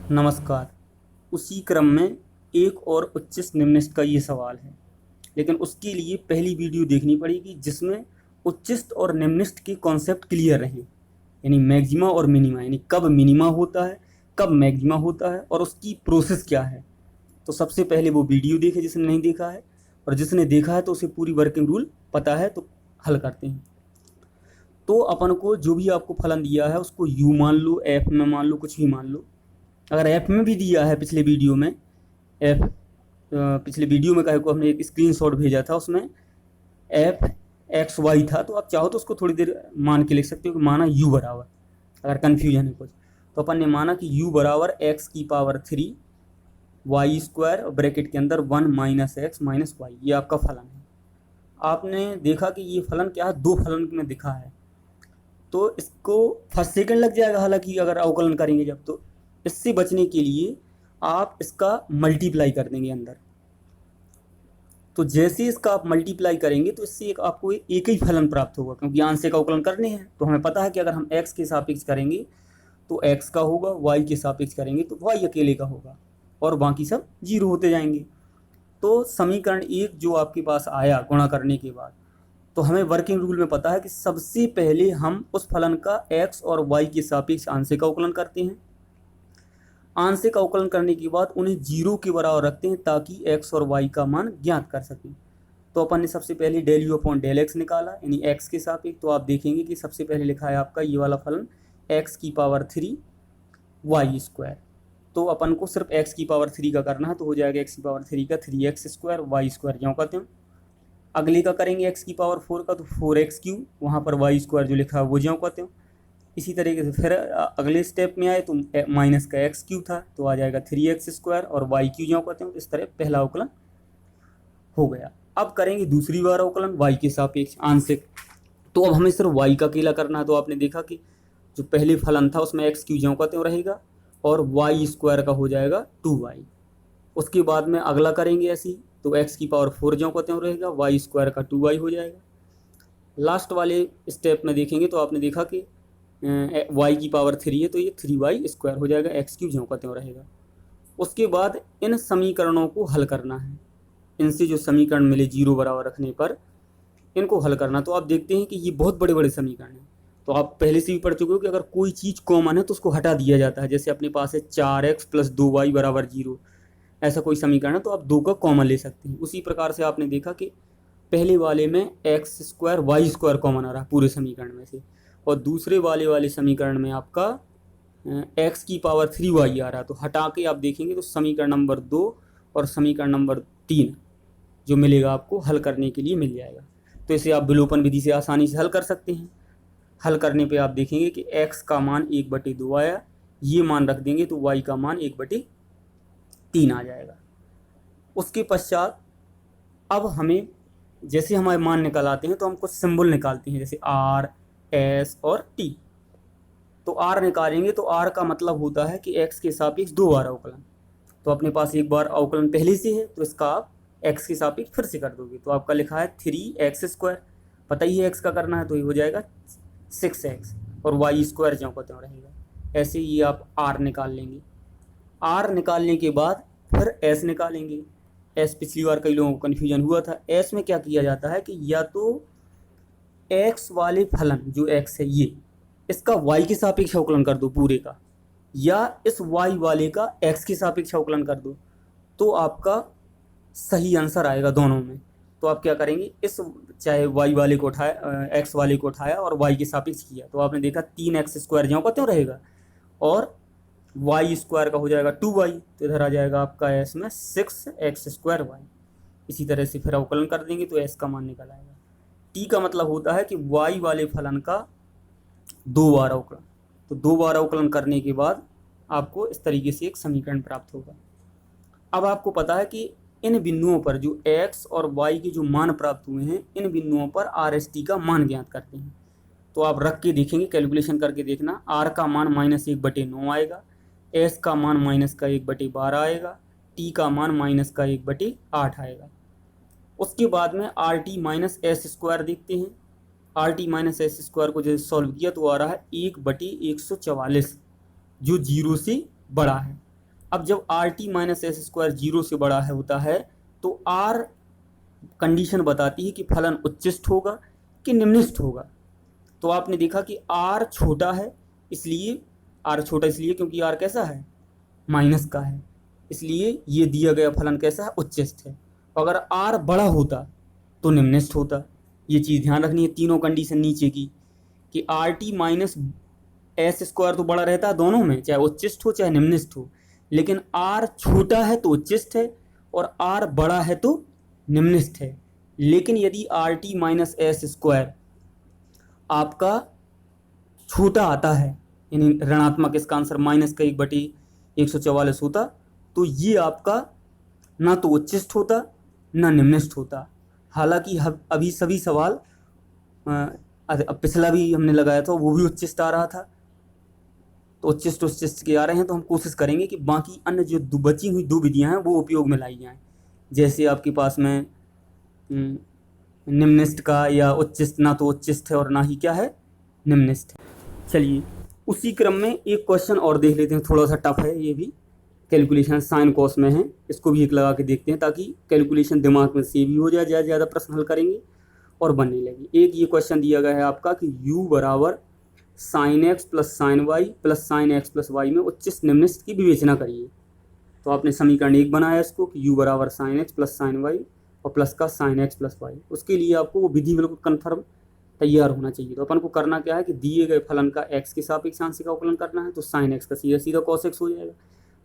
नमस्कार। उसी क्रम में एक और उच्चिष्ट निम्निष्ट का ये सवाल है, लेकिन उसके लिए पहली वीडियो देखनी पड़ेगी जिसमें उच्चिष्ट और निम्निष्ट के कॉन्सेप्ट क्लियर रहें, यानी मैक्सिमा और मिनिमा, यानी कब मिनिमा होता है, कब मैक्सिमा होता है और उसकी प्रोसेस क्या है। तो सबसे पहले वो वीडियो देखे जिसने नहीं देखा है, और जिसने देखा है तो उसे पूरी वर्किंग रूल पता है, तो हल करते हैं। तो अपन को जो भी आपको फलन दिया है उसको यू मान लो, एफ में मान लो, कुछ भी मान लो। अगर ऐप में भी दिया है पिछले वीडियो में, ऐप पिछले वीडियो में कहे को हमने एक स्क्रीनशॉट भेजा था, उसमें ऐप एक्स वाई था, तो आप चाहो तो उसको थोड़ी देर मान के लिख सकते हो कि माना यू बराबर, अगर कन्फ्यूजन है कुछ तो अपन ने माना कि यू बराबर एक्स की पावर 3 वाई स्क्वायर ब्रैकेट के अंदर 1 माइनस एक्स माइनस वाई, ये आपका फलन है। आपने देखा कि ये फलन क्या है, दो फलन में दिखा है, तो इसको फर्स्ट सेकंड लग जाएगा, हालांकि अगर अवकलन करेंगे जब, तो इससे बचने के लिए आप इसका मल्टीप्लाई कर देंगे अंदर। तो जैसे इसका आप मल्टीप्लाई करेंगे तो इससे एक आपको एक ही फलन प्राप्त होगा, क्योंकि आंशिक अवकलन करने हैं तो हमें पता है कि अगर हम x के सापेक्ष करेंगे तो x का होगा, y के सापेक्ष करेंगे तो y अकेले का होगा, और बाकी सब जीरो होते जाएंगे। तो समीकरण एक जो आपके पास आया गुणा करने के बाद, तो हमें वर्किंग रूल में पता है कि सबसे पहले हम उस फलन का x और y के सापेक्ष आंशिक अवकलन करते हैं। आंशिक अवकलन करने के बाद उन्हें जीरो के बराबर रखते हैं ताकि x और y का मान ज्ञात कर सकें। तो अपन ने सबसे पहले del u upon del x निकाला, यानी x के सापेक्ष। तो आप देखेंगे कि सबसे पहले लिखा है आपका ये वाला फलन x की पावर 3 वाई स्क्वायर। तो अपन को सिर्फ x की पावर 3 का करना है, तो हो जाएगा x की पावर 3 का 3x स्क्वायर वाई स्क्वायर ज्यों का त्यों। अगले का करेंगे x की पावर 4 का, तो 4x क्यू, वहाँ पर वाई स्क्वायर जो लिखा है वो ज्यों का त्यों। इसी तरीके से फिर अगले स्टेप में आए तो माइनस का एक्स क्यू था, तो आ जाएगा 3x स्क्वायर और वाई क्यू जो कहते हैं। इस तरह पहला अवकलन हो गया। अब करेंगे दूसरी बार अवकलन y के सापेक्ष आंशिक। तो अब हमें सिर्फ y का अकेला करना है। तो आपने देखा कि जो पहले फलन था उसमें एक्स क्यू जो कहते हैं रहेगा, और वाई स्क्वायर का हो जाएगा 2y। उसके बाद में अगला करेंगे ऐसी, तो x की पावर 4 जो कहते हैं रहेगा, वाई स्क्वायर का 2y हो जाएगा। लास्ट वाले स्टेप में देखेंगे तो आपने देखा कि y की पावर 3 है, तो ये 3y स्क्वायर हो जाएगा, एक्स क्यूब ज्यों का त्यों रहेगा। उसके बाद इन समीकरणों को हल करना है। इनसे जो समीकरण मिले जीरो बराबर रखने पर इनको हल करना। तो आप देखते हैं कि ये बहुत बड़े बड़े समीकरण हैं। तो आप पहले से भी पढ़ चुके हो कि अगर कोई चीज़ कॉमन है तो उसको हटा दिया जाता है। जैसे अपने पास है 4x प्लस 2y बराबर 0, ऐसा कोई समीकरण है तो आप 2 का कॉमन ले सकते हैं। उसी प्रकार से आपने देखा कि पहले वाले में X square Y square common आ रहा है पूरे समीकरण में से, और दूसरे वाले समीकरण में आपका x की पावर 3y आ रहा है। तो हटा के आप देखेंगे तो समीकरण नंबर 2 और समीकरण नंबर 3 जो मिलेगा आपको हल करने के लिए मिल जाएगा। तो इसे आप विलोपन विधि से आसानी से हल कर सकते हैं। हल करने पे आप देखेंगे कि x का मान 1/2 आया, ये मान रख देंगे तो y का मान 1/3 आ जाएगा। उसके पश्चात अब हमें जैसे हमारे मान निकल आते हैं तो हम कुछ सिंबल निकालते हैं, जैसे r, s और t। तो r निकालेंगे तो r का मतलब होता है कि x के सापेक्ष 2 बार अवकलन। तो अपने पास एक बार अवकलन पहले से है तो इसका आप x के सापेक्ष फिर से कर दोगे। तो आपका लिखा है 3x स्क्वायर, पता ही है x का करना है, तो ये हो जाएगा 6x, और y स्क्वायर ज्यों का त्यों रहेगा। ऐसे ही आप r निकाल लेंगे। r निकालने के बाद फिर s निकालेंगे। s पिछली बार कई लोगों को कन्फ्यूजन हुआ था। s में क्या किया जाता है कि या तो x वाले फलन जो x है ये, इसका y के सापेक्ष अवकलन कर दो पूरे का, या इस y वाले का x के सापेक्ष अवकलन कर दो, तो आपका सही आंसर आएगा दोनों में। तो आप क्या करेंगे, इस चाहे y वाले को उठाया, x वाले को उठाया और y के सापेक्ष किया, तो आपने देखा 3x स्क्वायर ज्यों का त्यों रहेगा, और y स्क्वायर का हो जाएगा 2y। तो इधर आ जाएगा आपका s में 6x स्क्वायर y। इसी तरह से फिर अवकलन कर देंगे तो s का मान निकल आएगा। t का मतलब होता है कि y वाले फलन का 2 बार अवकलन। तो 2 बार अवकलन करने के बाद आपको इस तरीके से एक समीकरण प्राप्त होगा। अब आपको पता है कि इन बिंदुओं पर जो x और y के जो मान प्राप्त हुए हैं, इन बिंदुओं पर आर एस टी का मान ज्ञात करते हैं। तो आप रख के देखेंगे, कैलकुलेशन करके देखना। r का मान -1/9 आएगा, s का मान -1/12 आएगा, t का मान -1/8 आएगा। उसके बाद में R T minus S square देखते हैं। R T minus S square को जैसे सॉल्व किया तो आ रहा है 1/144, जो जीरो से बड़ा है। अब जब R T minus S square zero से बड़ा है होता है तो आर कंडीशन बताती है कि फलन उच्चिष्ट होगा कि निम्निष्ठ होगा। तो आपने देखा कि आर छोटा है, इसलिए आर छोटा इसलिए क्योंकि आर कैसा है, माइनस का है, इसलिए ये दिया गया फलन कैसा है, उच्चिष्ट है। अगर आर बड़ा होता तो निम्निष्ठ होता। ये चीज़ ध्यान रखनी है तीनों कंडीशन नीचे की, कि R T minus S square तो बड़ा रहता है दोनों में, चाहे उच्चिष्ट हो चाहे निम्निष्ठ हो, लेकिन आर छोटा है तो उच्चिष्ट है और आर बड़ा है तो निम्निष्ठ है। लेकिन यदि R T minus S square आपका छोटा आता है, यानी ऋणात्मक, इसका आंसर -1/144 होता, तो ये आपका ना तो उच्चिष्ट होता ना निम्निष्ठ होता। हालांकि अभी सभी सवाल अब पिछला भी हमने लगाया था वो भी उच्चिष्ट आ रहा था, तो उच्चिष्ट के आ रहे हैं, तो हम कोशिश करेंगे कि बाकी अन्य जो बची हुई दो विधियां हैं वो उपयोग में लाई जाएं। जैसे आपके पास में निम्निष्ठ का या उच्चिष्ट, ना तो उच्चिष्ट है और ना ही क्या है, निम्निष्ठ है। चलिए उसी क्रम में एक क्वेश्चन और देख लेते हैं, थोड़ा सा टफ है ये भी, कैलकुलेशन साइन कॉस में है, इसको भी एक लगा के देखते हैं ताकि कैलकुलेशन दिमाग में सेव भी हो जाए, ज़्यादा प्रश्न हल करेंगे और बनने लगे। एक ये क्वेश्चन दिया गया है आपका कि u बराबर sine x plus sine y plus sine x plus y में उच्चिष्ट निम्निष्ठ की विवेचना करिए। तो आपने समीकरण एक बनाया इसको कि u बराबर sine x plus sine y और प्लस का साइन एक्स प्लस वाई। उसके लिए आपको वो विधि बिल्कुल कन्फर्म तैयार होना चाहिए। तो अपन को करना क्या है कि दिए गए फलन का x के सापेक्ष आंशिक अवकलन करना है, तो साइन एक्स का सीधा सीधा कॉस एक्स हो जाएगा।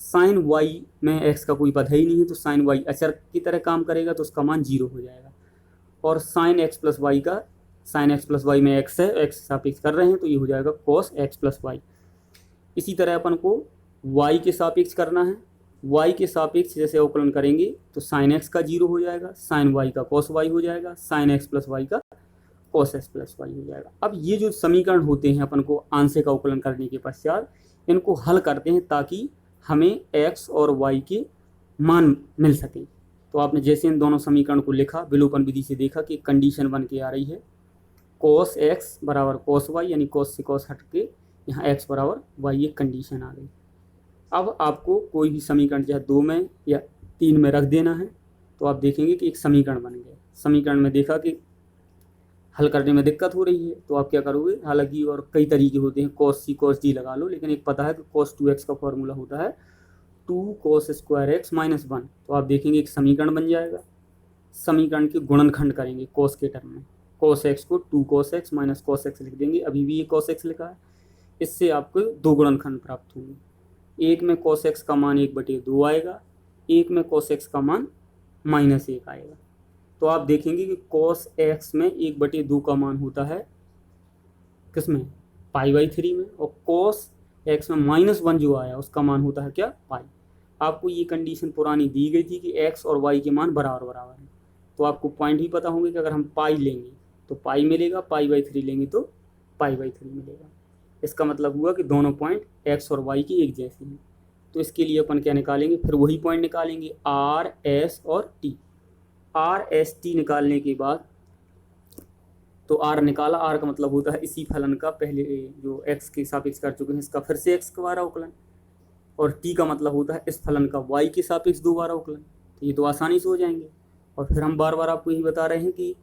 साइन वाई में x का कोई पद है ही नहीं है, तो साइन वाई अचर की तरह काम करेगा, तो उसका मान 0 हो जाएगा। और साइन एक्स प्लस वाई का, साइन एक्स प्लस वाई में x है, x सापेक्ष कर रहे हैं, तो ये हो जाएगा कॉस एक्स प्लस वाई। इसी तरह अपन को y के सापेक्ष करना है, y के सापेक्ष जैसे अवकलन करेंगे तो साइन एक्स का 0 हो जाएगा, साइन वाई का कॉस वाई हो जाएगा, साइन एक्स प्लस वाई का कॉस एक्स प्लस वाई हो जाएगा। अब ये जो समीकरण होते हैं अपन को आंशिक अवकलन करने के पश्चात इनको हल करते हैं ताकि हमें x और y के मान मिल सके। तो आपने जैसे इन दोनों समीकरण को लिखा, विलोपन विधि से देखा कि कंडीशन बन के आ रही है cos x बराबर cos y, यानी cos से cos हट के यहाँ x बराबर y, एक कंडीशन आ गई। अब आपको कोई भी समीकरण चाहे 2 में या 3 में रख देना है, तो आप देखेंगे कि एक समीकरण बन गया। समीकरण में देखा कि हल करने में दिक्कत हो रही है, तो आप क्या करोगे, हालांकि और कई तरीके होते हैं, cos c cos d लगा लो, लेकिन एक पता है कि cos 2x का फॉर्मूला होता है 2 cos स्क्वायर एक्स माइनस 1। तो आप देखेंगे एक समीकरण बन जाएगा। समीकरण के गुणनखंड करेंगे cos के टर्म में, cos x को 2 cos x minus cos x लिख देंगे, अभी भी ये cos x लिखा है। इससे आपको 2 गुणनखंड प्राप्त होंगे। एक में cos x का मान 1/2 आएगा, एक में cos x का मान -1 आएगा। तो आप देखेंगे कि cos x में 1/2 का मान होता है किसमें, π/3 में, और cos x में -1 जो आया उसका मान होता है क्या, पाई। आपको ये कंडीशन पुरानी दी गई थी कि x और y के मान बराबर बराबर हैं, तो आपको पॉइंट ही पता होंगे कि अगर हम पाई लेंगे तो पाई मिलेगा, π/3 लेंगे तो π/3 मिलेगा। इसका मतलब हुआ कि दोनों पॉइंट x और y की एक जैसे हैं। तो इसके लिए अपन क्या निकालेंगे, फिर वही पॉइंट निकालेंगे r, s और t। r, s, t निकालने के बाद तो r निकाला, r का मतलब होता है इसी फलन का पहले जो x के सापेक्ष कर चुके हैं इसका फिर से x का बार अवकलन, और t का मतलब होता है इस फलन का y के सापेक्ष 2 बार अवकलन। तो ये तो आसानी से हो जाएंगे। और फिर हम बार बार आपको यही बता रहे हैं कि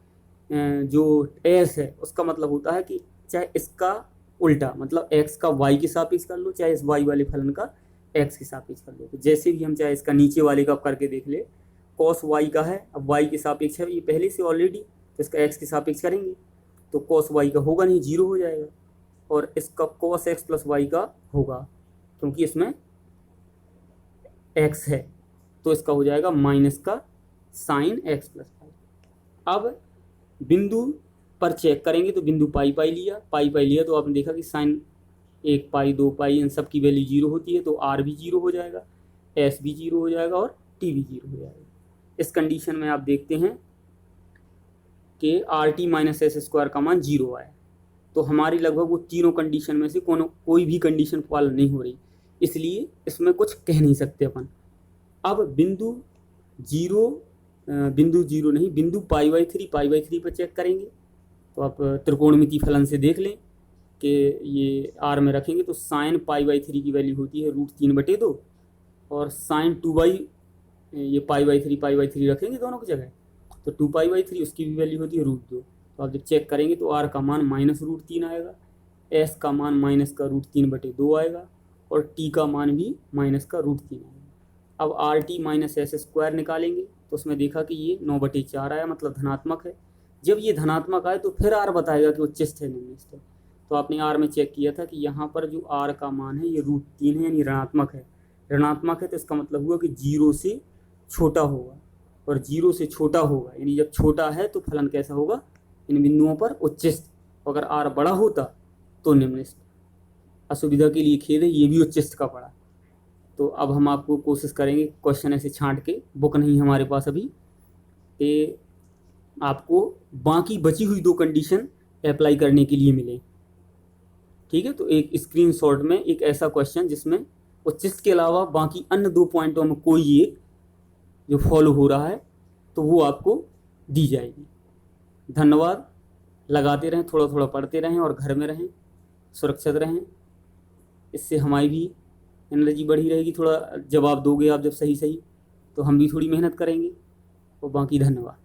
जो s है उसका मतलब होता है कि चाहे इसका उल्टा, मतलब x का y के सापेक्ष कर लो, चाहे इस y वाले फलन का x के सापेक्ष कर लो। तो जैसे भी हम चाहे इसका नीचे वाले का करके देख ले, cos y का है, अब y के सापेक्ष है, ये पहले से ऑलरेडी, तो इसका x के सापेक्ष करेंगे तो cos y का होगा नहीं, 0 हो जाएगा, और इसका cos x प्लस y का होगा क्योंकि इसमें x है, तो इसका हो जाएगा माइनस का साइन x प्लस वाई। अब बिंदु पर चेक करेंगे तो बिंदु पाई लिया, तो आपने देखा कि साइन 1 पाई 2 पाई इन सब की वैल्यू 0 होती है, तो r भी 0 हो जाएगा, s भी 0 हो जाएगा और t भी 0 हो जाएगा। इस कंडीशन में आप देखते हैं कि R T minus S square का मान 0 आया, तो हमारी लगभग वो तीनों कंडीशन में से कोई भी कंडीशन पालन नहीं हो रही, इसलिए इसमें कुछ कह नहीं सकते अपन। अब बिंदु जीरो नहीं, बिंदु π/3 पर चेक करेंगे। तो आप त्रिकोणमिति फलन से देख लें कि ये r में रखेंगे तो साइन π/3 की वैल्यू होती है √3/2, और साइन 2/, ये पाई बाई थ्री रखेंगे दोनों की जगह, तो 2π/3 उसकी भी वैल्यू होती है √2। तो आप जब चेक करेंगे तो r का मान -√3 आएगा, s का मान -√3/2 आएगा, और t का मान भी -√3 आएगा। अब RT - s² निकालेंगे तो उसमें देखा कि ये 9/4 आया, मतलब धनात्मक है। जब ये धनात्मक आए तो फिर r बताएगा कि उच्चस्थ है निम्नस्थ है। तो आपने r में चेक किया था कि यहाँ पर जो r का मान है ये √3 है, यानी ऋणात्मक है। ऋणात्मक है तो इसका मतलब हुआ कि 0 से छोटा होगा, और 0 से छोटा होगा यानी जब छोटा है तो फलन कैसा होगा, इन बिंदुओं पर उच्चस्थ। अगर r बड़ा होता तो निम्नस्थ। असुविधा के लिए खेद है, ये भी उच्चस्थ का पड़ा। तो अब हम आपको कोशिश करेंगे क्वेश्चन ऐसे छांट के, बुक नहीं हमारे पास अभी, कि आपको बाकी बची हुई 2 कंडीशन अप्लाई करने के लिए मिले। ठीक है, तो एक स्क्रीनशॉट में एक ऐसा क्वेश्चन जिसमें उच्चस्थ के अलावा बाकी अन्य 2 पॉइंटों में कोई एक जो फॉलो हो रहा है तो वो आपको दी जाएगी। धन्यवाद। लगाते रहें, थोड़ा थोड़ा पढ़ते रहें और घर में रहें, सुरक्षित रहें। इससे हमारी भी एनर्जी बढ़ी रहेगी। थोड़ा जवाब दोगे आप जब सही सही, तो हम भी थोड़ी मेहनत करेंगे। और बाकी धन्यवाद।